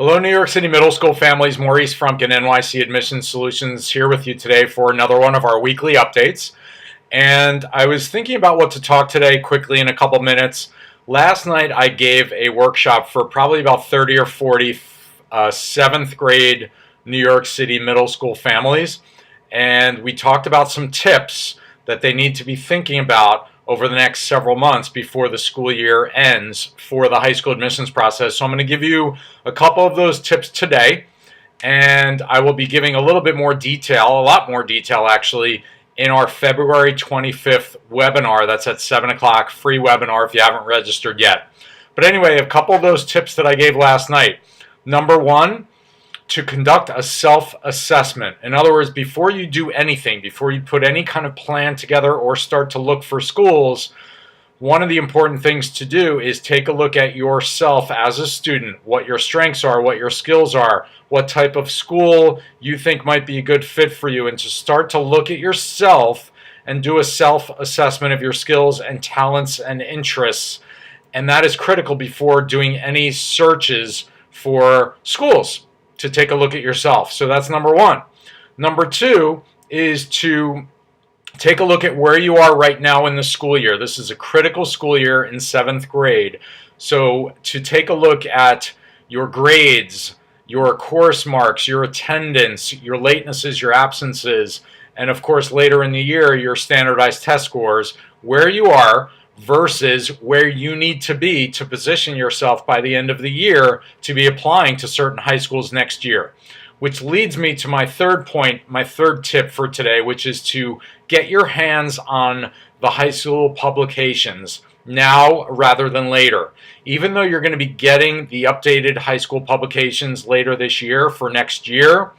Hello, New York City middle school families. Maurice, Frumkin, NYC Admissions Solutions here with you today for another one of our weekly updates. And I was thinking about what to talk today quickly in a couple minutes. Last night I gave a workshop for probably about 30 or 40 7th grade New York City middle school families. And we talked about some tips that they need to be thinking about over the next several months before the school year ends for the high school admissions process. So I'm going to give you a couple of those tips today, and I will be giving a little bit more detail, a lot more detail actually, in our February 25th webinar. That's at 7 o'clock, free webinar if you haven't registered yet. But anyway, a couple of those tips that I gave last night. Number one, to conduct a self-assessment. In other words, before you do anything, before you put any kind of plan together or start to look for schools, one of the important things to do is take a look at yourself as a student, what your strengths are, what your skills are, what type of school you think might be a good fit for you, and to start to look at yourself and do a self-assessment of your skills and talents and interests. And that is critical before doing any searches for schools, to take a look at yourself. So that's number one. Number two is to take a look at where you are right now in the school year. This is a critical school year in 7th grade. So to take a look at your grades, your course marks, your attendance, your latenesses, your absences, and of course later in the year, your standardized test scores, where you are versus where you need to be to position yourself by the end of the year to be applying to certain high schools next year. Which leads me to my third point, my third tip for today, which is to get your hands on the high school publications now rather than later. Even though you're going to be getting the updated high school publications later this year for next year,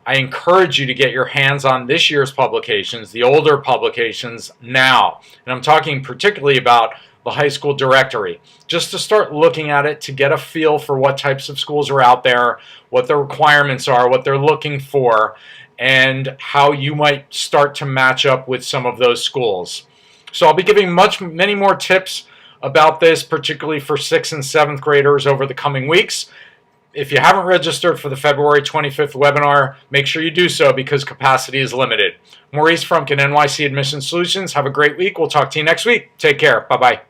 I encourage you to get your hands on this year's publications, the older publications, now. And I'm talking particularly about the high school directory, just to start looking at it to get a feel for what types of schools are out there, what the requirements are, what they're looking for, and how you might start to match up with some of those schools. So I'll be giving many more tips about this, particularly for 6th and 7th graders over the coming weeks. If you haven't registered for the February 25th webinar, make sure you do so because capacity is limited. Maurice Frumkin, NYC Admissions Solutions. Have a great week. We'll talk to you next week. Take care. Bye-bye.